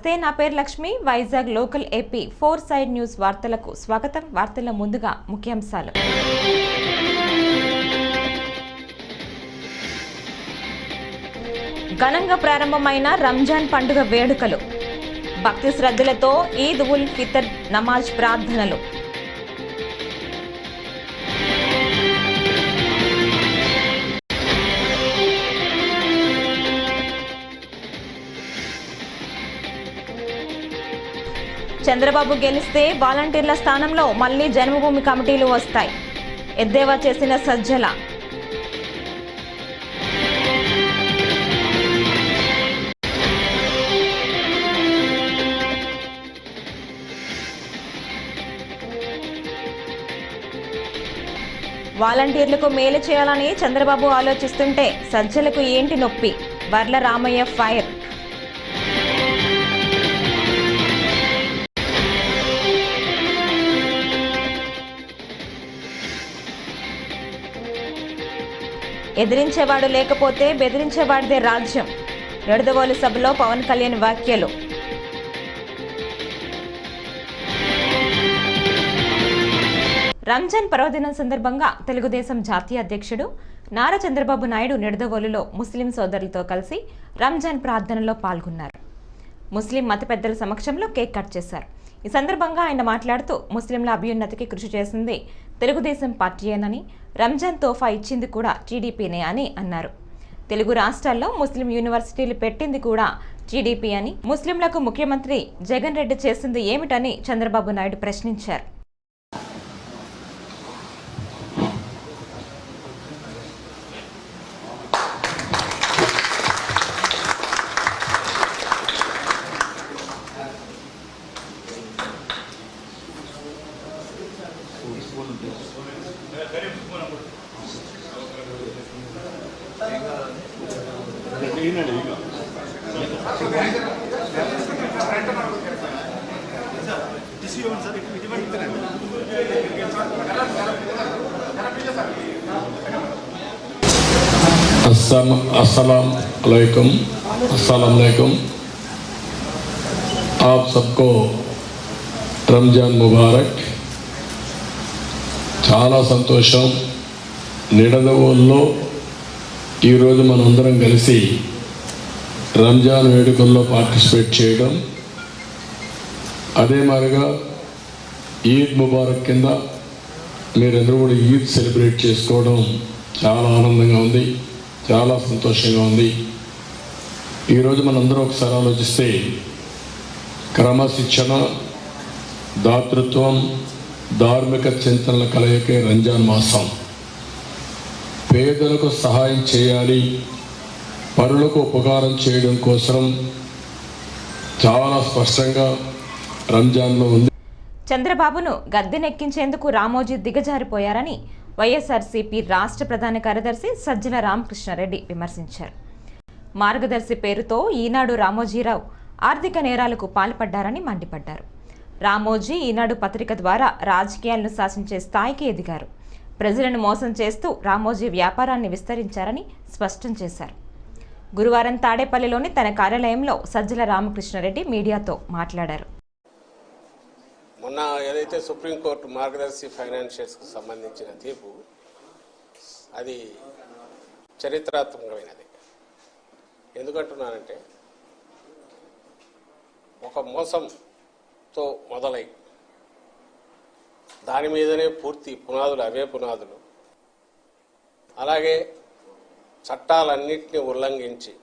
నమస్తే, నా పేరు Lakshmi. Vizag local AP 4 side news వార్తలకు స్వాగతం. వార్తల్లో ముందుగా ముఖ్యాంశాలు. ఘనంగా ప్రారంభమైన రంజాన్ పండుగ వేడుకలు, భక్తి శ్రద్ధలతో ఈద్ ఉల్ ఫితర్ నమాజ్ ప్రార్థనలు. చంద్రబాబు గెలిస్తే వాలంటీర్ల స్థానంలో మళ్లీ జన్మభూమి కమిటీలు వస్తాయి, ఎద్దేవా చేసిన సజ్జల. వాలంటీర్లకు మేలు చేయాలని చంద్రబాబు ఆలోచిస్తుంటే సజ్జలకు ఏంటి నొప్పి? వర్ల రామయ్య ఫైర్. ఎదిరించేవాడు లేకపోతే బెదిరించేవాడిదే రాజ్యం. నిడదవోలు సభలో పవన్ కళ్యాణ్ వ్యాఖ్యలు. రంజాన్ పర్వదినం సందర్భంగా తెలుగుదేశం జాతీయ అధ్యక్షుడు నారా చంద్రబాబు నాయుడు నిడదవోలులో ముస్లిం సోదరులతో కలిసి రంజాన్ ప్రార్థనలో పాల్గొన్నారు. ముస్లిం మత పెద్దల సమక్షంలో కేక్ కట్ చేశారు. ఈ సందర్భంగా ఆయన మాట్లాడుతూ ముస్లింల అభ్యున్నతికి కృషి చేసింది తెలుగుదేశం పార్టీయేనని, రంజాన్ తోఫా ఇచ్చింది కూడా టీడీపీనే అని అన్నారు. తెలుగు రాష్ట్రాల్లో ముస్లిం యూనివర్సిటీలు పెట్టింది కూడా టీడీపీ అని, ముస్లింలకు ముఖ్యమంత్రి జగన్ రెడ్డి చేసింది ఏమిటని చంద్రబాబు నాయుడు ప్రశ్నించారు. अस्सलाम वालेकुम। आप सबको रमजान मुबारक। చాలా సంతోషం. నిడదవోలులో ఈరోజు మనందరం కలిసి రంజాన్ వేడుకల్లో పార్టిసిపేట్ చేయడం, అదే మాదిరిగా ఈద్ ముబారక్ కింద మీరందరూ కూడా ఈద్ సెలబ్రేట్ చేసుకోవడం చాలా ఆనందంగా ఉంది, చాలా సంతోషంగా ఉంది. ఈరోజు మనందరం ఒకసారి ఆలోచిస్తే క్రమశిక్షణ, దాతృత్వం, ధార్మిక చింతనల కలయికే రంజాన్ మాసం. పేదలకు సహాయం చేయాలి, పరులకు ఉపకారం చేయడం కోసం చాలా స్పష్టంగా రంజాన్లో ఉంది. చంద్రబాబును గద్దెనెక్కించేందుకు రామోజీ దిగజారిపోయారని వైఎస్ఆర్సీపీ రాష్ట్ర ప్రధాన కార్యదర్శి సజ్జల రామకృష్ణారెడ్డి విమర్శించారు. మార్గదర్శి పేరుతో ఈనాడు రామోజీరావు ఆర్థిక నేరాలకు పాల్పడ్డారని మండిపడ్డారు. రామోజీ ఈనాడు పత్రిక ద్వారా రాజకీయాలను శాసించే స్థాయికి ఎదిగారు. ప్రజలను మోసం చేస్తూ రామోజీ వ్యాపారాన్ని విస్తరించారని స్పష్టం చేశారు. గురువారం తాడేపల్లిలోని తన కార్యాలయంలో సజ్జల రామకృష్ణారెడ్డి మీడియాతో మాట్లాడారు. మొన్న ఏదైతే సుప్రీంకోర్టు మార్గదర్శి ఫైనాన్షియల్స్కి సంబంధించిన తీర్పు, అది చరిత్రాత్మకమైనది. ఎందుకంటున్నానంటే, ఒక మోసంతో మొదలై దాని మీదనే పూర్తి పునాదులు, అవే పునాదులు, అలాగే చట్టాలన్నింటినీ ఉల్లంఘించి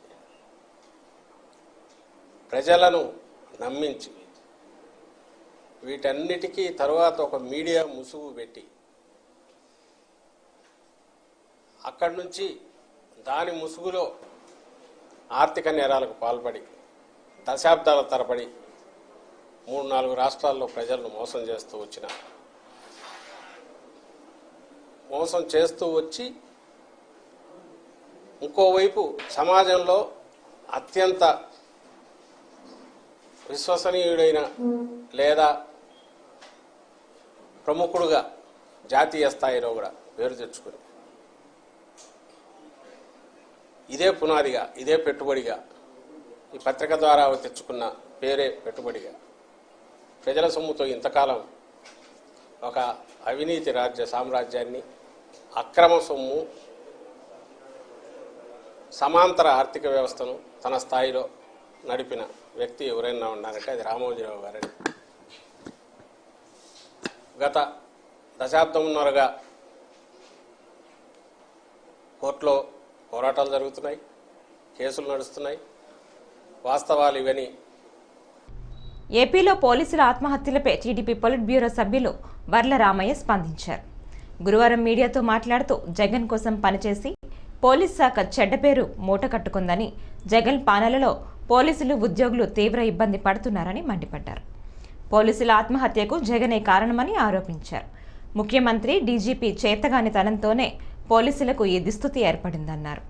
ప్రజలను నమ్మించి వీటన్నిటికీ తర్వాత ఒక మీడియా ముసుగు పెట్టి అక్కడి నుంచి దాని ముసుగులో ఆర్థిక నేరాలకు పాల్పడి దశాబ్దాల తరబడి 3-4 రాష్ట్రాల్లో ప్రజలను మోసం చేస్తూ వచ్చి ఇంకోవైపు సమాజంలో అత్యంత విశ్వసనీయుడైన లేదా ప్రముఖుడుగా జాతీయ స్థాయిలో కూడా పేరు తెచ్చుకుని ఇదే పునాదిగా, ఇదే పెట్టుబడిగా ఈ పత్రిక ద్వారా తెచ్చుకున్న పేరే పెట్టుబడిగా ప్రజల సొమ్ముతో ఇంతకాలం ఒక అవినీతి సామ్రాజ్యాన్ని, అక్రమ సొమ్ము, సమాంతర ఆర్థిక వ్యవస్థను తన స్థాయిలో నడిపిన వ్యక్తి ఎవరైనా ఉన్నారంటే అది రామోజీరావు గారని. గత దశాబ్దంన్నరగా కోర్టులో పోరాటాలు జరుగుతున్నాయి, కేసులు నడుస్తున్నాయి. వాస్తవాలు ఇవని. ఏపీలో పోలీసుల ఆత్మహత్యలపై టీడీపీ పొలిట్ బ్యూరో సభ్యులు వర్ల రామయ్య స్పందించారు. గురువారం మీడియాతో మాట్లాడుతూ జగన్ కోసం పనిచేసి పోలీస్ శాఖ చెడ్డ పేరు మూట కట్టుకుందని, జగన్ పాలనలో పోలీసులు, ఉద్యోగులు తీవ్ర ఇబ్బంది పడుతున్నారని మండిపడ్డారు. పోలీసుల ఆత్మహత్యకు జగనే కారణమని ఆరోపించారు. ముఖ్యమంత్రి, డీజీపీ చేతగానితనంతోనే పోలీసులకు ఈ దుస్థితి ఏర్పడిందన్నారు.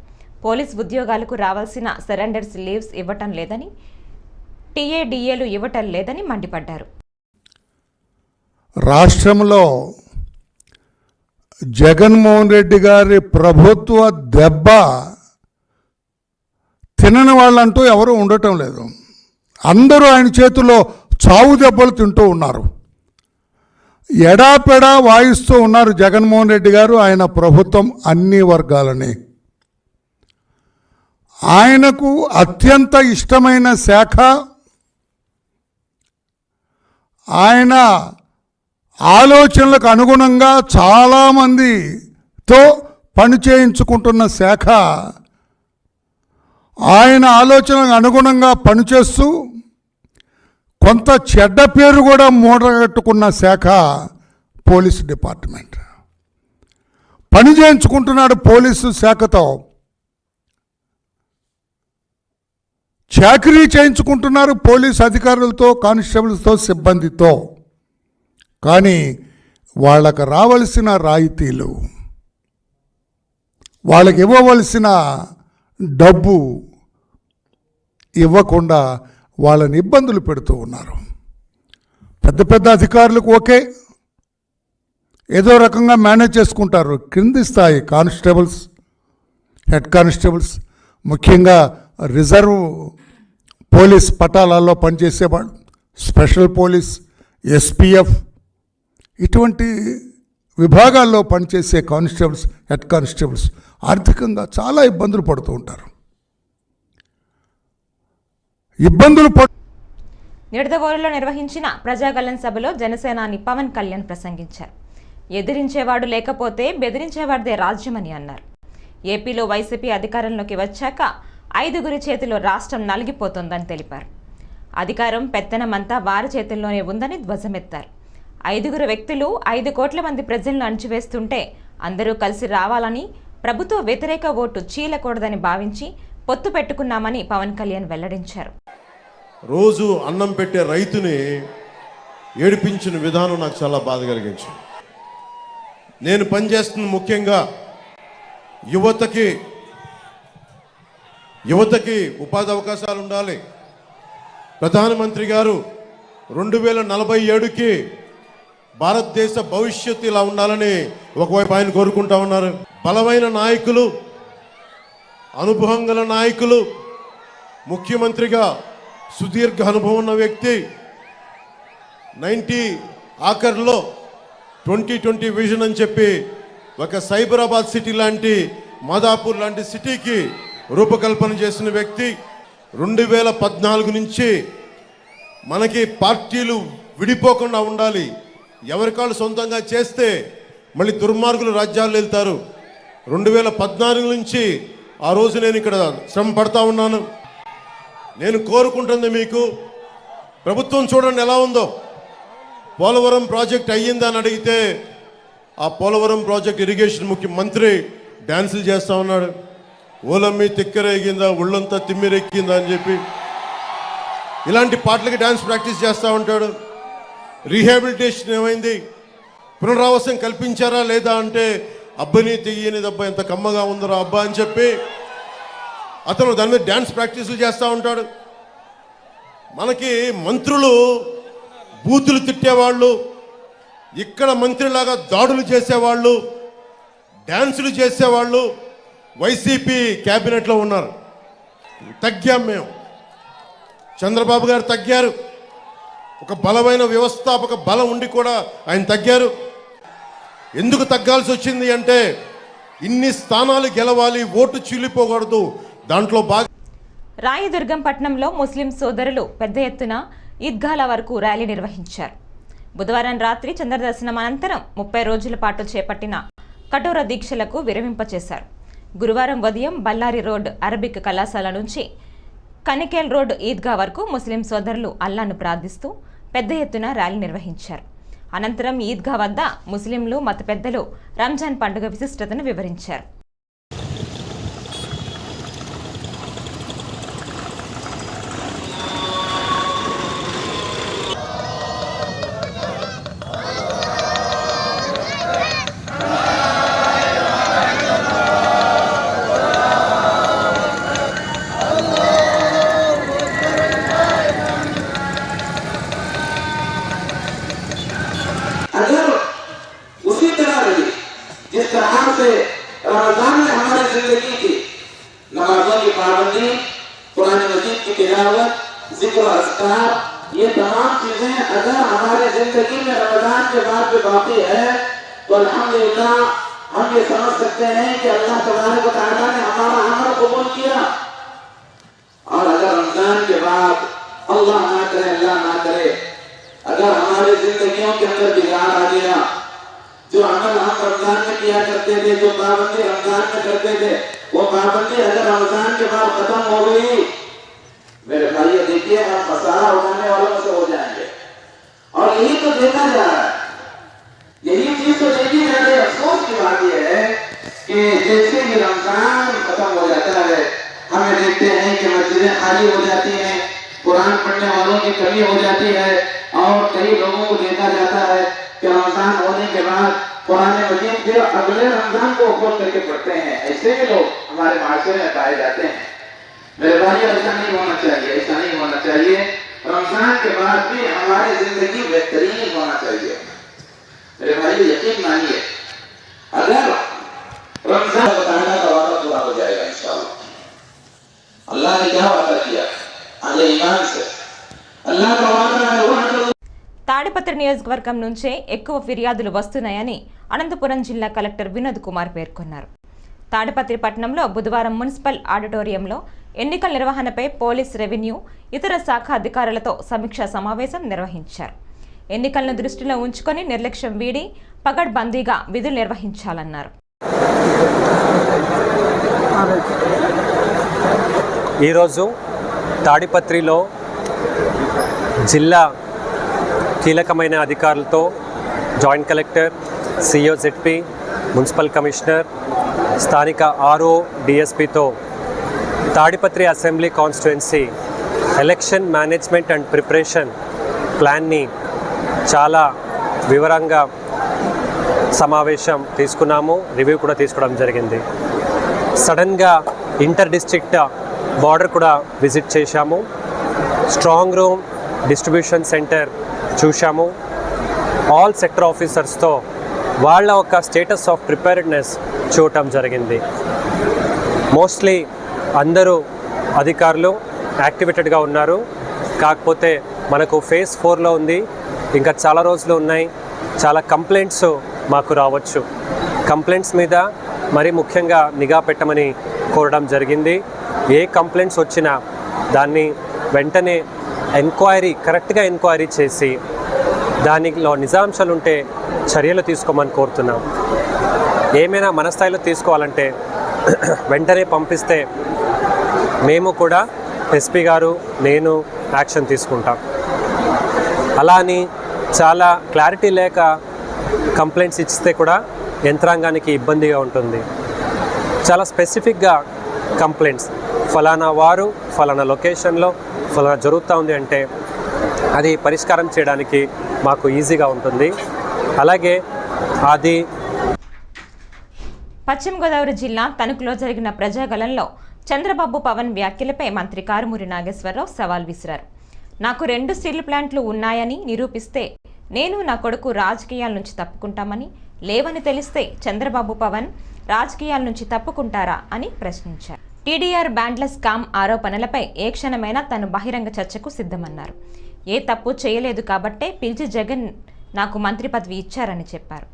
పోలీస్ ఉద్యోగాలకు రావాల్సిన సరెండర్స్ లీవ్స్ ఇవ్వటం లేదని, టీఏడీఏలు ఇవ్వటం లేదని మండిపడ్డారు. రాష్ట్రంలో జగన్మోహన్ రెడ్డి గారి ప్రభుత్వ దెబ్బ తినని వాళ్ళంటూ ఎవరూ ఉండటం లేదు. అందరూ ఆయన చేతుల్లో చావు దెబ్బలు తింటూ ఉన్నారు. ఎడాపెడా వాయిస్తూ ఉన్నారు జగన్మోహన్ రెడ్డి గారు, ఆయన ప్రభుత్వం అన్ని వర్గాలని. ఆయనకు అత్యంత ఇష్టమైన శాఖ, ఆయన ఆలోచనలకు అనుగుణంగా చాలామందితో పని చేయించుకుంటున్న శాఖ, ఆయన ఆలోచనలకు అనుగుణంగా పనిచేస్తూ కొంత చెడ్డ పేరు కూడా మూటగట్టుకున్న శాఖ పోలీసు డిపార్ట్మెంట్. పని చేయించుకుంటున్నాడు పోలీసు శాఖతో, చాకరీ చేయించుకుంటున్నారు పోలీసు అధికారులతో, కానిస్టేబుల్స్తో, సిబ్బందితో. కానీ వాళ్ళకు రావలసిన రాయితీలు, వాళ్ళకి ఇవ్వవలసిన డబ్బు ఇవ్వకుండా వాళ్ళని ఇబ్బందులు పెడుతూ ఉన్నారు. పెద్ద పెద్ద అధికారులకు ఓకే, ఏదో రకంగా మేనేజ్ చేసుకుంటారు. కింది స్థాయి కానిస్టేబుల్స్, హెడ్ కానిస్టేబుల్స్, ముఖ్యంగా రిజర్వ్ పోలీస్ పటాలాల్లో పనిచేసేవాళ్ళు, స్పెషల్ పోలీస్, ఎస్పీఎఫ్, ఇటువంటి విభాగాల్లో పనిచేసే కానిస్టేబుల్స్, హెడ్ కానిస్టేబుల్స్ ఆర్థికంగా చాలా ఇబ్బందులు పడుతూ ఉంటారు. నిడదవోలులో నిర్వహించిన ప్రజాగళం సభలో జనసేనాని పవన్ కళ్యాణ్ ప్రసంగించారు. ఎదిరించేవాడు లేకపోతే బెదిరించేవాడిదే రాజ్యమని అన్నారు. ఏపీలో వైసీపీ అధికారంలోకి వచ్చాక 5గురి చేతిలో రాష్ట్రం నలిగిపోతోందని తెలిపారు. అధికారం పెత్తనమంతా వారి చేతుల్లోనే ఉందని ధ్వజమెత్తారు. 5గురు వ్యక్తులు 5 కోట్ల మంది ప్రజలను అణచివేస్తుంటే అందరూ కలిసి రావాలని, ప్రభుత్వ వ్యతిరేక ఓటు చీలకూడదని భావించి పొత్తు పెట్టుకున్నామని పవన్ కళ్యాణ్ వెల్లడించారు. రోజు అన్నం పెట్టే రైతుని ఏడిపించిన విధానం నాకు చాలా బాధ కలిగించింది. నేను పనిచేస్తున్న ముఖ్యంగా యువతకి ఉపాధి అవకాశాలు ఉండాలి. ప్రధానమంత్రి గారు 2047కి భారతదేశ భవిష్యత్తు ఇలా ఉండాలని ఒకవైపు ఆయన కోరుకుంటా ఉన్నారు. బలమైన నాయకులు, అనుభవం గల నాయకులు, ముఖ్యమంత్రిగా సుదీర్ఘ అనుభవం ఉన్న వ్యక్తి, 90 ఆఖర్లో 2020 విజన్ అని చెప్పి ఒక సైబరాబాద్ సిటీ లాంటి, మాదాపూర్ లాంటి సిటీకి రూపకల్పన చేసిన వ్యక్తి. 2014 నుంచి మనకి పార్టీలు విడిపోకుండా ఉండాలి. ఎవరికాళ్ళు సొంతంగా చేస్తే మళ్ళీ దుర్మార్గులు రాజ్యాలు వెళ్తారు. 2014 నుంచి ఆ రోజు నేను ఇక్కడ శ్రమ పడతా ఉన్నాను. నేను కోరుకుంటుంది మీకు, ప్రభుత్వం చూడండి ఎలా ఉందో. పోలవరం ప్రాజెక్ట్ అయ్యిందని అడిగితే ఆ పోలవరం ప్రాజెక్ట్ ఇరిగేషన్ ముఖ్యమంత్రి డ్యాన్సులు చేస్తూ ఉన్నాడు. ఓలమ్మి తిక్కరేగిందా, ఒళ్ళంతా తిమ్మిరెక్కిందా అని చెప్పి ఇలాంటి పాటలకి డ్యాన్స్ ప్రాక్టీస్ చేస్తూ ఉంటాడు. రీహాబిలిటేషన్ ఏమైంది, పునరావాసం కల్పించారా లేదా అంటే అబ్బని తెయ్యని దబ్బా ఎంత కమ్మగా ఉందరా అబ్బా అని చెప్పి అతను దాని మీద డ్యాన్స్ ప్రాక్టీసులు చేస్తూ ఉంటాడు. మనకి మంత్రులు బూతులు తిట్టేవాళ్ళు, ఇక్కడ మంత్రిలాగా దాడులు చేసేవాళ్ళు, డ్యాన్సులు చేసేవాళ్ళు వైసీపీ క్యాబినెట్లో ఉన్నారు. తగ్గాం మేము. చంద్రబాబు గారు తగ్గారు. ఒక బలమైన వ్యవస్థాపక బలం ఉండి కూడా ఆయన తగ్గారు. ఎందుకు తగ్గాల్సి వచ్చింది అంటే ఇన్ని స్థానాలు గెలవాలి, ఓటు చీలిపోకూడదు. దాంట్లో రాయదుర్గం పట్టణంలో ముస్లిం సోదరులు పెద్ద ఎత్తున ఈద్గాల వరకు ర్యాలీ నిర్వహించారు. బుధవారం రాత్రి చంద్రదర్శనం అనంతరం 30 రోజుల పాటు చేపట్టిన కఠోర దీక్షలకు విరమింపచేశారు. గురువారం ఉదయం బళ్ళారి రోడ్ అరబిక్ కళాశాల నుంచి కనికేల్ రోడ్ ఈద్గా వరకు ముస్లిం సోదరులు అల్లాను ప్రార్థిస్తూ పెద్ద ఎత్తున ర్యాలీ నిర్వహించారు. అనంతరం ఈద్గా వద్ద ముస్లింలు మత పెద్దలు రంజాన్ పండుగ విశిష్టతను వివరించారు. जिस तरह से रमजान में हमारी जिंदगी की नमाजों की पाबंदी, कुरान मजीद की तिलावत, जिक्र अस्कार, ये तमाम चीजें अगर हमारे जिंदगी में रमजान के बाद भी बाकी है तो अल्हम्दुलिल्लाह हम ये समझ सकते हैं कि अल्लाह तबारक व तआला ने हमारा अमल कबूल किया। और अगर रमजान के बाद अल्लाह ना करे अगर हमारी जिंदगियों के अंदर बिगाड़ आ गया, जो अमल हम रमजान में किया करते थे, जो पाबंदी रमजान में करते थे, वो पाबंदी अगर रमजान के बाद खत्म हो गई, मेरे भाई देखिए हम मसाला उठाने वालों में से हो जाएंगे। और यही तो देखा जा रहा है, यही चीज तो देखी जा रही है। अफसोस की बात यह है कि जैसे ही रमजान खत्म हो जाता है, हमें देखते हैं कि मस्जिदें खाली हो जाती हैं, कुरान पढ़ने वालों की कमी हो जाती है, और कई लोगों को देखा जाता है कि रमजान होने के बाद कुरान मजीद फिर अगले रमजान को खोल करके पढ़ते हैं। ऐसे भी लोग हमारे माशरे में पाए जाते हैं। मेरे भाई ऐसा नहीं होना चाहिए, ऐसा नहीं होना चाहिए। रमजान के बाद भी हमारी जिंदगी बेहतरीन होना चाहिए। मेरे भाई यकीन मानिए, अगर रमजान बताना का वादा पूरा हो जाएगा इंशाअल्लाह। अल्लाह ने क्या वादा किया अहले ईमान से, अल्लाह का वादा है वो తాడిపత్రి నియోజకవర్గం నుంచే ఎక్కువ ఫిర్యాదులు వస్తున్నాయని అనంతపురం జిల్లా కలెక్టర్ వినోద్ కుమార్ పేర్కొన్నారు. తాడిపత్రి పట్టణంలో బుధవారం మున్సిపల్ ఆడిటోరియంలో ఎన్నికల నిర్వహణపై పోలీస్, రెవెన్యూ, ఇతర శాఖ అధికారులతో సమీక్షా సమావేశం నిర్వహించారు. ఎన్నికలను దృష్టిలో ఉంచుకొని నిర్లక్ష్యం వీడి పగడ్బందీగా విధులు నిర్వహించాలన్నారు. ఈరోజు తాడిపత్రిలో జిల్లా కీలకమైన అధికారులతో joint collector, CEO ZP, municipal commissioner, స్థానిక ఆర్ఓ, డిఎస్పీతో Tadipatri assembly constituency election management and preparation ప్లాన్ని చాలా వివరంగా సమావేశం తీసుకున్నాము, రివ్యూ కూడా తీసుకోవడం జరిగింది. సడన్గా ఇంటర్ డిస్ట్రిక్ట్ బార్డర్ కూడా విజిట్ చేశాము. స్ట్రాంగ్ రూమ్, డిస్ట్రిబ్యూషన్ సెంటర్ చూశాము. ఆల్ సెక్టర్ ఆఫీసర్స్తో వాళ్ళ ఒక స్టేటస్ ఆఫ్ ప్రిపేర్డ్నెస్ చూడటం జరిగింది. మోస్ట్లీ అందరూ అధికారులు యాక్టివేటెడ్గా ఉన్నారు. కాకపోతే మనకు ఫేజ్ 4లో ఉంది, ఇంకా చాలా రోజులు ఉన్నాయి. చాలా కంప్లైంట్స్ మాకు రావచ్చు. కంప్లైంట్స్ మీద మరీ ముఖ్యంగా నిఘా పెట్టమని కోరడం జరిగింది. ఏ కంప్లైంట్స్ వచ్చినా దాన్ని వెంటనే కరెక్ట్గా ఎంక్వైరీ చేసి దానిలో నిజాంశాలు ఉంటే చర్యలు తీసుకోమని కోరుతున్నాం. ఏమైనా మన స్థాయిలో తీసుకోవాలంటే వెంటనే పంపిస్తే మేము కూడా ఎస్పీ గారు, నేను యాక్షన్ తీసుకుంటాం. అలా అని చాలా క్లారిటీ లేక కంప్లైంట్స్ ఇస్తే కూడా యంత్రాంగానికి ఇబ్బందిగా ఉంటుంది. చాలా స్పెసిఫిక్గా కంప్లైంట్స్, ఫలానా వారు ఫలానా లొకేషన్లో ఫలానా జరుగుతూ ఉంది అంటే అది పరిష్కారం చేయడానికి మాకు ఈజీగా ఉంటుంది. అలాగే అది పశ్చిమ గోదావరి జిల్లా తణుకులో జరిగిన ప్రజాగళంలో చంద్రబాబు పవన్ వ్యాఖ్యలపై మంత్రి కారుమూరి నాగేశ్వరరావు సవాల్ విసిరారు. నాకు 2 స్టీల్ ప్లాంట్లు ఉన్నాయని నిరూపిస్తే నేను, నా కొడుకు రాజకీయాల నుంచి తప్పుకుంటామని, లేవని తెలిస్తే చంద్రబాబు పవన్ రాజకీయాల నుంచి తప్పుకుంటారా అని ప్రశ్నించారు. టీడీఆర్ బ్యాండ్ల స్కామ్ ఆరోపణలపై ఏ క్షణమైనా తాను బహిరంగ చర్చకు సిద్ధమన్నారు. ఏ తప్పు చేయలేదు కాబట్టే పిలిచి జగన్ నాకు మంత్రి పదవి ఇచ్చారని చెప్పారు.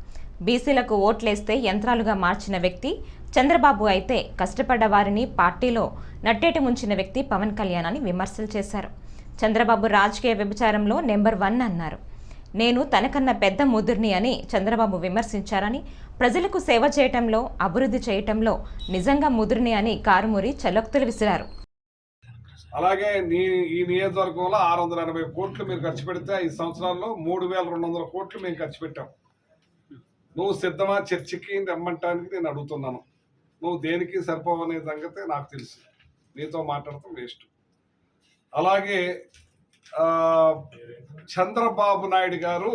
బీసీలకు ఓట్లేస్తే యంత్రాలుగా మార్చిన వ్యక్తి చంద్రబాబు అయితే కష్టపడ్డ వారిని పార్టీలో నట్టేటి ముంచిన వ్యక్తి పవన్ కళ్యాణ్ అని విమర్శలు చేశారు. చంద్రబాబు రాజకీయ వ్యభిచారంలో నెంబర్ 1 అన్నారు. నేను తనకన్నా పెద్ద ముదుర్ని అని చంద్రబాబు విమర్శించారని, ప్రజలకు సేవ చేయటంలో అభివృద్ధి చేయటంలో నిజంగా ముదుర్ని అని కారుమూరి చలోక్తులు విసిరారు. అలాగే ఈ నియోజకవర్గంలో 680 కోట్లు మీరు ఖర్చు పెడితే 5 సంవత్సరాల్లో 3200 కోట్లు మేము ఖర్చు పెట్టాం. నువ్వు సిద్ధమా చర్చకి రమ్మంటానికి నేను అడుగుతున్నాను. నువ్వు దేనికి సరిపోవనే సంగతి నాకు తెలుసు. నీతో మాట్లాడటం వేస్ట్. అలాగే చంద్రబాబు నాయుడు గారు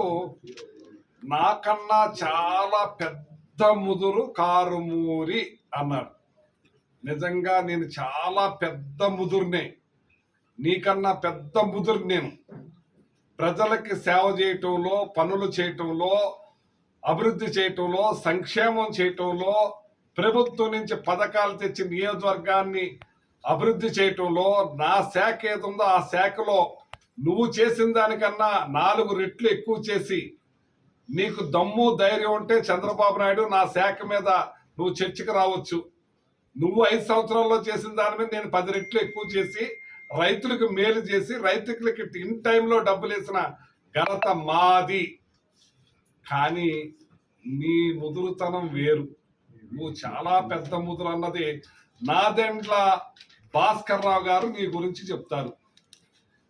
నాకన్నా చాలా పెద్ద ముదురు కారుమూరి అన్నాడు. నిజంగా నేను చాలా పెద్ద ముదురునే, నీకన్నా పెద్ద ముదురు. నేను ప్రజలకి సేవ చేయటంలో, పనులు చేయటంలో, అభివృద్ధి చేయటంలో, సంక్షేమం చేయటంలో, ప్రభుత్వం నుంచి పథకాలు తెచ్చి నియోజకవర్గాన్ని అభివృద్ధి చేయటంలో నా శాఖ ఏదుందో ఆ శాఖలో నువ్వు చేసిన దానికన్నా 4 రెట్లు ఎక్కువ చేసి, నీకు దమ్ము ధైర్యం ఉంటే చంద్రబాబు నాయుడు నా శాఖ మీద నువ్వు చర్చకు రావచ్చు. నువ్వు 5 సంవత్సరాల్లో చేసిన దాని మీద నేను 10 రెట్లు ఎక్కువ చేసి రైతులకు మేలు చేసి రైతులకి ఇన్ టైంలో డబ్బులు వేసిన ఘనత మాది. కానీ నీ ముదురుతనం వేరు. నువ్వు చాలా పెద్ద ముదురు అన్నది నాదెండ్ల భాస్కర్ రావు గారు నీ గురించి చెప్తారు.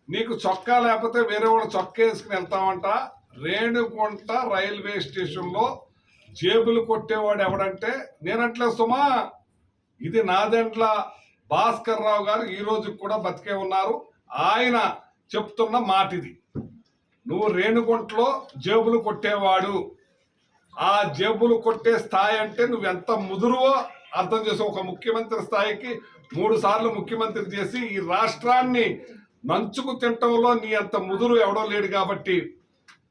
నీకు చొక్కా లేకపోతే వేరే వాడు చొక్కా వేసుకుని వెళ్తామంట. రేణుగుంట రైల్వే స్టేషన్లో జేబులు కొట్టేవాడు ఎవడంటే నేనట్లే సుమా, ఇది నాదెండ్ల భాస్కర్ రావు గారు ఈ రోజు కూడా బతికే ఉన్నారు. ఆయన చెప్తున్న మాట ఇది. నువ్వు రేణుగుంటలో జేబులు కొట్టేవాడు. ఆ జేబులు కొట్టే స్థాయి అంటే నువ్వు ఎంత ముదురువో అర్థం చేసి, ఒక ముఖ్యమంత్రి స్థాయికి 3 సార్లు ముఖ్యమంత్రి చేసి ఈ రాష్ట్రాన్ని నంచుకు తింటంలో నీ అంత ముదురు ఎవడో లేడు. కాబట్టి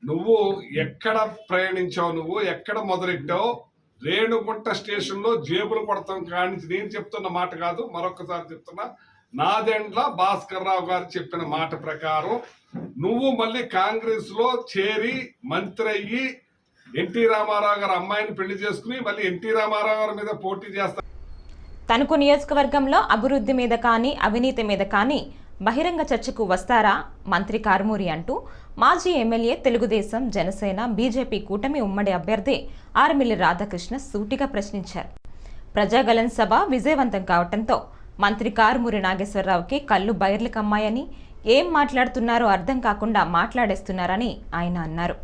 నువ్వు ఎక్కడ ప్రయాణించావు, నువ్వు ఎక్కడ మొదలెట్టావు? రేణుగుంట స్టేషన్లో జేబులు కొడతాం కానీ నేను చెప్తున్న మాట కాదు, మరొకసారి చెప్తున్నా. నాదెండ్ల భాస్కర్ రావు గారు చెప్పిన మాట ప్రకారం నువ్వు మళ్ళీ కాంగ్రెస్ లో చేరి మంత్రి అయ్యి ఎన్టీ రామారావు గారు అమ్మాయిని పెళ్లి చేసుకుని మళ్ళీ ఎన్టీ రామారావు గారి మీద పోటీ చేస్తా. తణుకు నియోజకవర్గంలో అభివృద్ధి మీద కానీ అవినీతి మీద కానీ బహిరంగ చర్చకు వస్తారా మంత్రి కారుమూరి అంటూ మాజీ ఎమ్మెల్యే, తెలుగుదేశం, జనసేన, బీజేపీ కూటమి ఉమ్మడి అభ్యర్థి ఆర్మిల్లి రాధాకృష్ణ సూటిగా ప్రశ్నించారు. ప్రజాగళం సభ విజయవంతం కావడంతో మంత్రి కారుమూరి నాగేశ్వరరావుకి కళ్ళు బైర్లు కమ్మాయని, ఏం మాట్లాడుతున్నారో అర్థం కాకుండా మాట్లాడేస్తున్నారని ఆయన అన్నారు.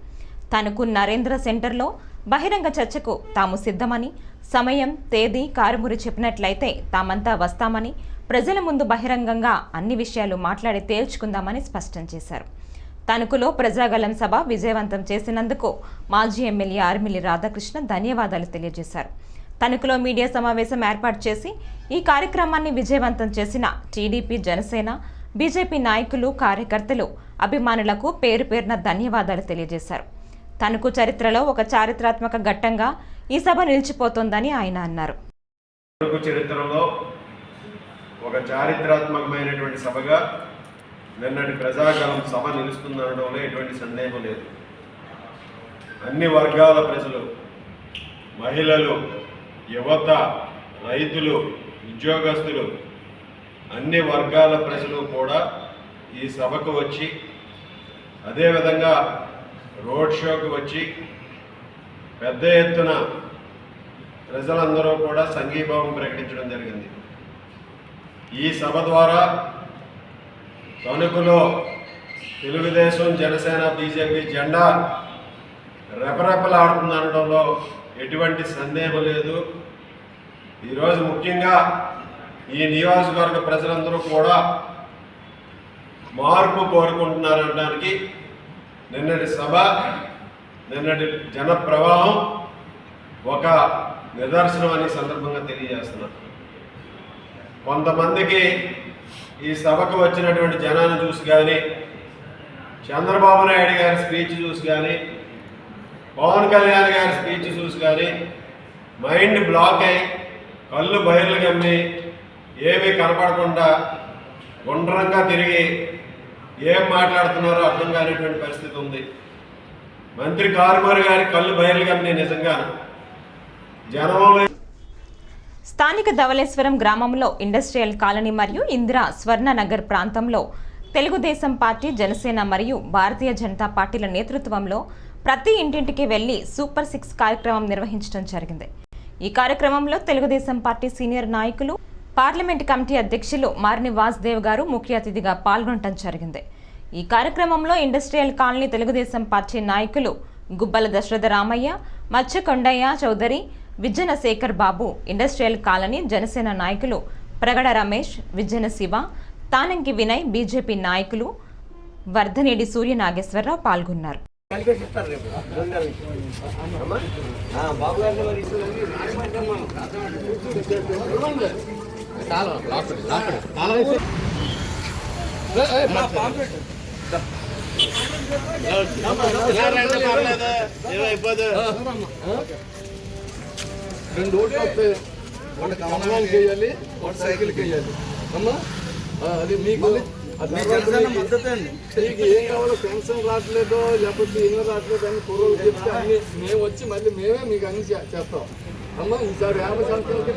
తనకు నరేంద్ర సెంటర్లో బహిరంగ చర్చకు తాము సిద్ధమని, సమయం, తేదీ కారుమూరి చెప్పినట్లయితే తామంతా వస్తామని, ప్రజల ముందు బహిరంగంగా అన్ని విషయాలు మాట్లాడి తేల్చుకుందామని స్పష్టం చేశారు. తణుకులో ప్రజాగళం సభ విజయవంతం చేసినందుకు మాజీ ఎమ్మెల్యే ఆర్మిల్లి రాధాకృష్ణ ధన్యవాదాలు తెలియజేశారు. తణుకులో మీడియా సమావేశం ఏర్పాటు చేసి ఈ కార్యక్రమాన్ని విజయవంతం చేసిన టీడీపీ, జనసేన, బీజేపీ నాయకులు, కార్యకర్తలు, అభిమానులకు పేరు పేరున ధన్యవాదాలు తెలియజేశారు. తణుకు చరిత్రలో ఒక చారిత్రాత్మక ఘట్టంగా ఈ సభ నిలిచిపోతోందని ఆయన అన్నారు. తణుకు చరిత్రలో ఒక చారిత్రాత్మకమైనటువంటి సభగా నిన్నటి ప్రజాగళం సభ నిలుస్తుందనడంలో ఎటువంటి సందేహం లేదు. అన్ని వర్గాల ప్రజలు, మహిళలు, యువత, రైతులు, ఉద్యోగస్తులు, అన్ని వర్గాల ప్రజలు కూడా ఈ సభకు వచ్చి, అదేవిధంగా రోడ్ షోకి వచ్చి పెద్ద ఎత్తున ప్రజలందరూ కూడా సంఘీభావం ప్రకటించడం జరిగింది. ఈ సభ ద్వారా తణుకులో తెలుగుదేశం, జనసేన, బీజేపీ జెండా రెపరెపలాడుతుందనడంలో ఎటువంటి సందేహం లేదు. ఈరోజు ముఖ్యంగా ఈ నియోజకవర్గ ప్రజలందరూ కూడా మార్పు కోరుకుంటున్నారనడానికి నిన్నటి సభ, నిన్నటి జన ప్రవాహం ఒక నిదర్శనం అని సందర్భంగా తెలియజేస్తున్నారు. కొంతమందికి ఈ సభకు వచ్చినటువంటి జనాన్ని చూసి కానీ, చంద్రబాబు నాయుడు గారి స్పీచ్ చూసి కానీ, పవన్ కళ్యాణ్ గారి స్పీచ్ చూసి కానీ మైండ్ బ్లాక్ అయి కళ్ళు బయర్లు గమ్మి ఏమీ కనపడకుండా గుండ్రంగా తిరిగి ఏం మాట్లాడుతున్నారో అర్థం కానిటువంటి పరిస్థితి ఉంది. మంత్రి కారుమూరి గారి కళ్ళు బయలుగా నేను నిజంగా జనంలో. స్థానిక ధవళేశ్వరం గ్రామంలో ఇండస్ట్రియల్ కాలనీ మరియు ఇందిరా స్వర్ణ నగర్ ప్రాంతంలో తెలుగుదేశం పార్టీ, జనసేన మరియు భారతీయ జనతా పార్టీల నేతృత్వంలో ప్రతి ఇంటింటికి వెళ్లి సూపర్ 6 కార్యక్రమం నిర్వహించడం జరిగింది. ఈ కార్యక్రమంలో తెలుగుదేశం పార్టీ సీనియర్ నాయకులు, పార్లమెంట్ కమిటీ అధ్యక్షులు మారిని వాసుదేవ్ గారు ముఖ్య అతిథిగా పాల్గొనడం జరిగింది. ఈ కార్యక్రమంలో ఇండస్ట్రియల్ కాలనీ తెలుగుదేశం పార్టీ నాయకులు గుబ్బల దశరథ రామయ్య, మత్స్య కొండయ్య చౌదరి, విజ్జన శేఖర్ బాబు, ఇండస్ట్రియల్ కాలనీ జనసేన నాయకులు ప్రగడ రమేష్, విజ్జన శివ, తానంకి వినయ్, బీజేపీ నాయకులు వర్ధనేడి సూర్య నాగేశ్వరరావు పాల్గొన్నారు. రెండు ఓట్లు వస్తాయి, ఒకటి కమలానికి వేయాలి, ఒకటి సైకిల్కి వేయాలి అమ్మా. అది మీకు మీకు ఏం కావాలో పెన్షన్ రావట్లేదో లేకపోతే ఏమో రావట్లేదు అని పూర్వం చెప్తే అన్ని మేము వచ్చి మళ్ళీ మేమే మీకు అన్ని చేస్తాం అమ్మా. ఈసారి 50 సంవత్సరాలకి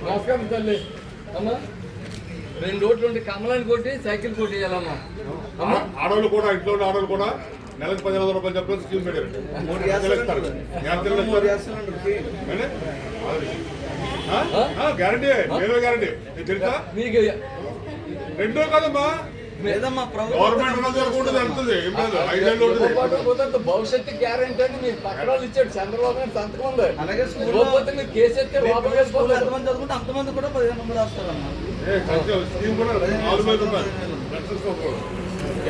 నమస్కారం తల్లి అమ్మా. 2 ఓట్లు ఉంటే కమలాన్ని కొట్టి సైకిల్ కొట్టి వేయాలమ్మా. ఆడవాళ్ళు కూడా, ఇంట్లో ఉన్న ఆడవాళ్ళు కూడా నెలకు 15,000 రూపాయలు చెప్పడం స్కీమ్ పెట్టారు. గ్యారంటీ, ఏదో గ్యారంటీ తెలుసా మీకు? రెండో కదమ్మా, భవిష్యత్తు గ్యారెంటీ అని మీకు పక్కన ఇచ్చాడు చంద్రబాబు నాయుడు సంతకం ఉంది. లేకపోతే మీరు కేసు ఎత్తే లోపల వేసుకోవాలి. అంతమంది కూడా 15 మంది వస్తారమ్మా.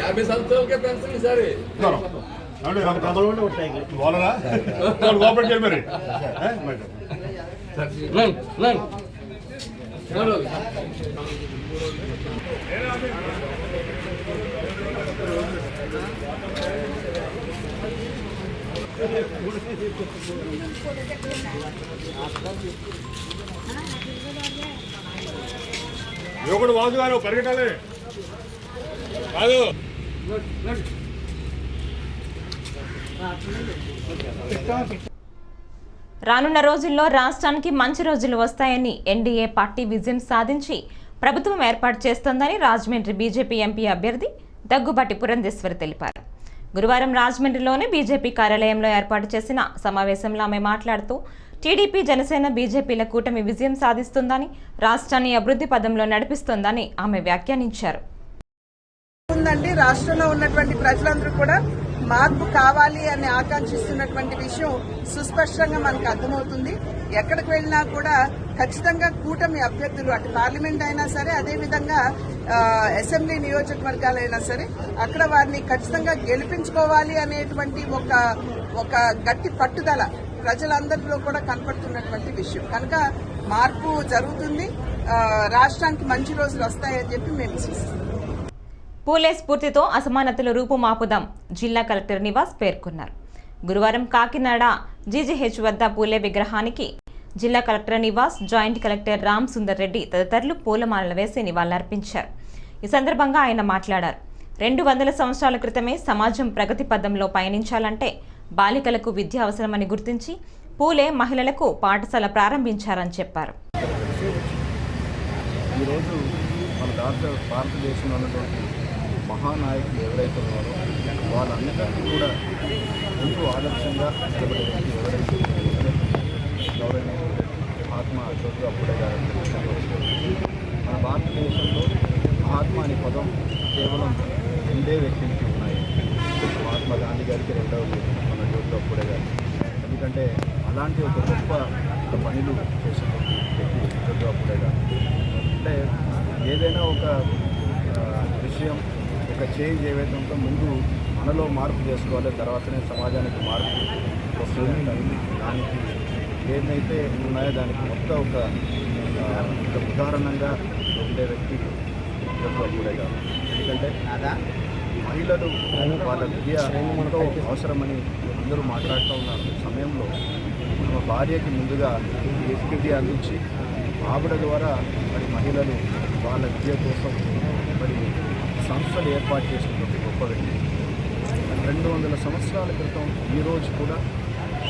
50 సంవత్సరాలకే పెన్షన్ ఈసారి. యువకుడు వాసు గారు పరిగెట్టాలి కాదు. రానున్న రోజుల్లో రాష్ట్రానికి మంచి రోజులు వస్తాయని ఎన్డీఏ పార్టీ విజయం సాధించి ప్రభుత్వం ఏర్పాటు చేస్తోందని రాజమండ్రి బీజేపీ ఎంపీ అభ్యర్థి దగ్గుబాటి పురంధేశ్వరి తెలిపారు. గురువారం రాజమండ్రిలోని బీజేపీ కార్యాలయంలో ఏర్పాటు చేసిన సమావేశంలో ఆమె మాట్లాడుతూ టీడీపీ, జనసేన, బీజేపీల కూటమి విజయం సాధిస్తుందని, రాష్ట్రాన్ని అభివృద్ధి పదంలో నడిపిస్తోందని ఆమె వ్యాఖ్యానించారు. రాష్ట్రంలో ఉన్నటువంటి ప్రజలందరూ కూడా మార్పు కావాలి అని ఆకాంక్షిస్తున్నటువంటి విషయం సుస్పష్టంగా మనకు అర్థమవుతుంది. ఎక్కడికి వెళ్ళినా కూడా ఖచ్చితంగా కూటమి అభ్యర్థులు అటు పార్లమెంట్ అయినా సరే, అదేవిధంగా అసెంబ్లీ నియోజకవర్గాలైనా సరే, అక్కడ వారిని ఖచ్చితంగా గెలిపించుకోవాలి అనేటువంటి ఒక గట్టి పట్టుదల ప్రజలందరిలో కూడా కనపడుతున్నటువంటి విషయం. కనుక మార్పు జరుగుతుంది, రాష్ట్రానికి మంచి రోజులు వస్తాయని చెప్పి మేము విశ్వసిస్తున్నాం. పూలే స్ఫూర్తితో అసమానతలు రూపుమాపుదాం జిల్లా కలెక్టర్ నివాస్ పేర్కొన్నారు. గురువారం కాకినాడ జీజీహెచ్ వద్ద పూలే విగ్రహానికి జిల్లా collector Nivas, joint collector Ram Sundar Reddy తదితరులు పూలమాలలు వేసి నివాళులర్పించారు. ఈ సందర్భంగా ఆయన మాట్లాడారు. 200 సంవత్సరాల క్రితమే సమాజం ప్రగతి పథంలో పయనించాలంటే బాలికలకు విద్య అవసరమని గుర్తించి పూలే మహిళలకు పాఠశాల ప్రారంభించారని చెప్పారు. ఈరోజు మన భారతదేశంలో ఉన్నటువంటి మహానాయకులు ఎవరైతే ఉన్నారో వాళ్ళందరికీ కూడా ఎంతో ఆదర్శంగా నిలబడేటువంటి ఎవరైతే గౌరవనీయ మహాత్మా జ్యోతిబా ఫులే గారు. మన భారతదేశంలో మహాత్మా అనే పదం కేవలం 2 వ్యక్తులకి ఉన్నాయి. మహాత్మా గాంధీ గారికి 2వ వ్యక్తి మన జ్యోతిబా ఫులే గారు. ఎందుకంటే అలాంటి ఒక గొప్ప పనులు చేసినటువంటి వ్యక్తి జ్యోతిబా ఫులే గారు. అంటే ఏదైనా ఒక విషయం, ఒక చేంజ్ ఏవైతే ఉందో ముందు మనలో మార్పు చేసుకోవాలి, తర్వాతనే సమాజానికి మార్పు వస్తుంది. దానికి ఏదైతే ఉన్నాయో దానికి మొత్తం ఒక ఉదాహరణంగా ఉండే వ్యక్తి కూడా కాదు. ఎందుకంటే మహిళలు వాళ్ళ విద్య ఎంతో అవసరమని అందరూ మాట్లాడుతూ ఉన్న సమయంలో మా భార్యకి ముందుగా విద్య అందించి ఆవిడ ద్వారా మరి మహిళలు వాళ్ళ విద్య కోసం మరి సంస్థలు ఏర్పాటు చేసిన ఒక గొప్ప వ్యక్తి. 200 సంవత్సరాల క్రితం ఈరోజు కూడా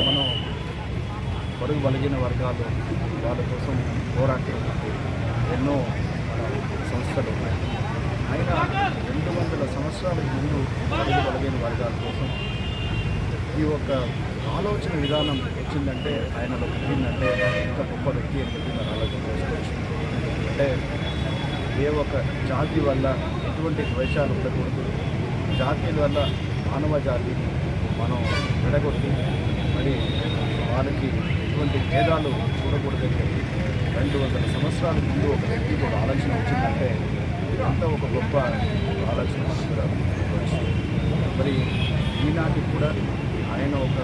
మనం పొరుగు బలహీన వర్గాలు వాళ్ళ కోసం పోరాటం ఎన్నో సంస్థలు ఉన్నాయి. ఆయన 200 సంవత్సరాల ముందు పొరుగు బలహీన వర్గాల కోసం ఈ ఒక ఆలోచన విధానం వచ్చిందంటే ఆయనలో పుట్టిందంటే ఎంత గొప్ప వ్యక్తి అని చెప్పి మనం ఆలోచన చేసుకోవచ్చు. అంటే ఏ ఒక జాతి వల్ల ఎటువంటి ద్వేషాలు ఉండకూడదు, జాతీయుల వల్ల మానవ జాతిని మనం విడగొట్టి మరి వాళ్ళకి ఎటువంటి భేదాలు చూడకూడదని చెప్పి 200 సంవత్సరాల ముందు ఒక వ్యక్తికి ఒక ఆలోచన వచ్చిందంటే ఇదంతా ఒక గొప్ప ఆలోచన మనం కూడా మరి ఈనాటికి కూడా ఆయన ఒక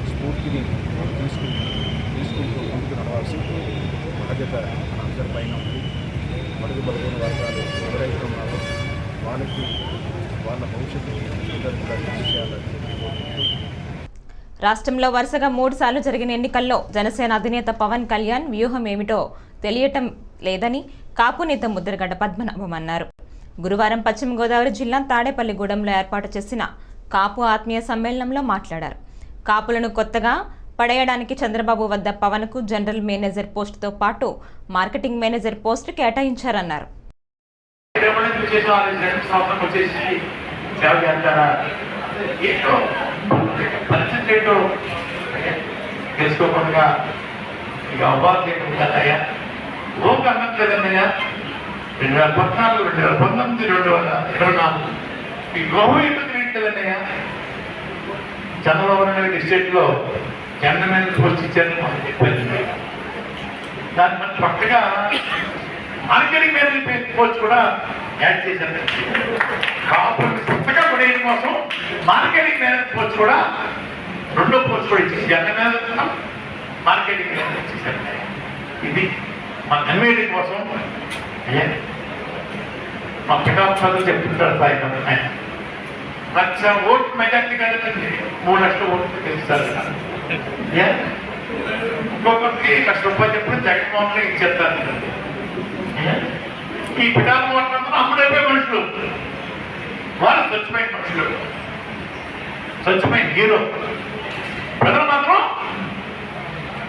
స్ఫూర్తిని తీసుకుంటూ ముందుకు నడవాల్సిన బాధ్యత అందరి పైన ఉంది. పొరుగు బలహీన వర్గాలు ఎవరైతే ఉన్నారో వాళ్ళకి వాళ్ళ భవిష్యత్తు అందరూ కూడా కృషి చేయాలని రాష్ట్రంలో వరుసగా 3 సార్లు జరిగిన ఎన్నికల్లో జనసేన అధినేత పవన్ కళ్యాణ్ వ్యూహం ఏమిటో తెలియటం లేదని కాపు నేత ముద్రగడ్డ పద్మనాభం అన్నారు. గురువారం పశ్చిమ గోదావరి జిల్లా తాడేపల్లిగూడెంలో ఏర్పాటు చేసిన కాపు ఆత్మీయ సమ్మేళనంలో మాట్లాడారు. కాపులను కొత్తగా పడేయడానికి చంద్రబాబు వద్ద పవన్కు జనరల్ మేనేజర్ పోస్టుతో పాటు మార్కెటింగ్ మేనేజర్ పోస్టు కేటాయించారన్నారు. తెలుసుకోకుండా ఇక అవ్వాల్సింది కదయ్యా ఓక అన్నట్లేదన్నయ్యా 2014, 2019, 2024 ఈ గోహం ఎందుకు తిరగట్లేదన్నయ్యా. చంద్రబాబు నాయుడు డిస్ట్రిక్ట్లో జనరల్ మేనేజర్ పోస్ట్ ఇచ్చారని మనం చెప్పారు. దాని మన పక్కగా మార్కెటింగ్ మేనేజర్ పోస్ట్ కూడా యాడ్ చేశారు. కాబట్టి కొత్తగా పడేయడం కోసం మార్కెటింగ్ మేనేజర్ పోస్ట్ కూడా 2వ పోస్ట్ కూడా ఇచ్చేసి జనరల్ మేనేజర్ మార్కెటింగ్ మేనేజర్ ఇచ్చేసారు. ఇది మన కన్వీనియన్స్ కోసం మా పితాంశాలు చెప్తుంటారు సాయంత్రం ఆయన 1,00,000 ఓట్లు మెజార్టీ కదండి 3 లక్షల ఓట్లు తెలుస్తారు. ఇంకొకరికి ₹1,00,000 చెప్పిన జగన్మోహన్ రెడ్డి ఇచ్చేస్తారు. ఈ పితాలు మాట్లాడుతున్న అమ్ముడైపోయే మనుషులు, వాళ్ళు స్వచ్ఛమైన మనుషులు, స్వచ్ఛమైన హీరో. ప్రజలు మాత్రం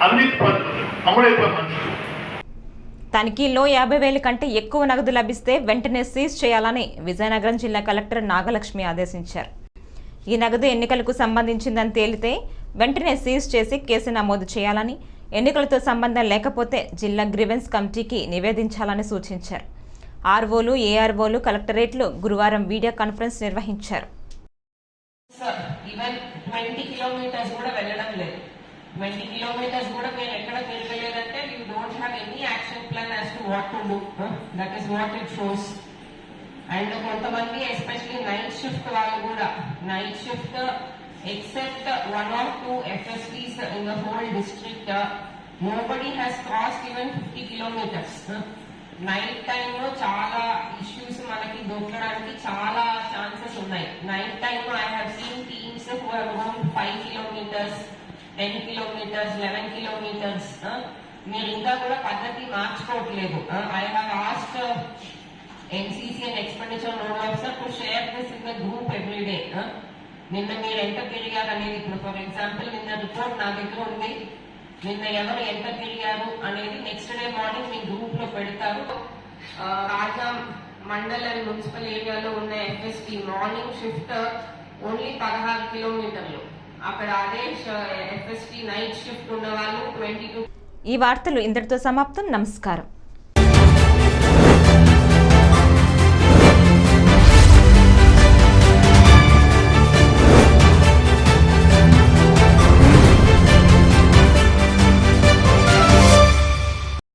అవినీతి పద్ధతులు, అమ్ముడైపోయే మనుషులు. తనిఖీల్లో 50,000 కంటే ఎక్కువ నగదు లభిస్తే వెంటనే సీజ్ చేయాలని విజయనగరం జిల్లా కలెక్టర్ నాగలక్ష్మి ఆదేశించారు. ఈ నగదు ఎన్నికలకు సంబంధించిందని తేలితే వెంటనే సీజ్ చేసి కేసు నమోదు చేయాలని, ఎన్నికలతో సంబంధం లేకపోతే జిల్లా గ్రీవెన్స్ కమిటీకి నివేదించాలని సూచించారు. ఆర్ఓలు, ఏఆర్ఓలు కలెక్టరేట్లు గురువారం వీడియో కాన్ఫరెన్స్ నిర్వహించారు. 20 kilometers కూడా వెళ్ళడం లేదు. 20 kilometers కూడా మీరు ఎక్కడ తిరగలేదంటే you don't have any action plan as to what to do. That is what it shows. And కొంతమంది ఎస్పెషలీ నైట్ షిఫ్ట్ వాళ్ళు కూడా night shift except 1 or 2 FSPs in the whole district nobody has crossed even 50 kilometers. Night time లో చాలా issues మనకి దొరకడానికి చాలా chances ఉన్నాయి. Night time లో I have seen teams who have gone 5 kilometers, 10 kilometers, 11 kilometers. మీరు ఇంకా కూడా పద్ధతి మార్చుకోవట్లేదు. I have asked NCC and Expenditure Node Officer to share this in the group every day. నిన్న మీరు ఎంత తిరిగారు అనేది, ఇప్పుడు ఫర్ ఎగ్జాంపుల్ నిన్న రిపోర్ట్ నా దగ్గర ఉంది. నిన్న ఎవరు ఎంత తిరిగారు అనేది నెక్స్ట్ డే మార్నింగ్ మీ గ్రూప్ లో పెడతారు. రాజా మండల్ అండ్ మున్సిపల్ ఏరియాలో ఉన్న FSP morning shift only 16 kilometers. అక్కడ అదే FSP నైట్ షిఫ్ట్ ఉన్న వాళ్ళు 22. ఈ వార్తలు ఇంతటితో సమాప్తం. నమస్కారం.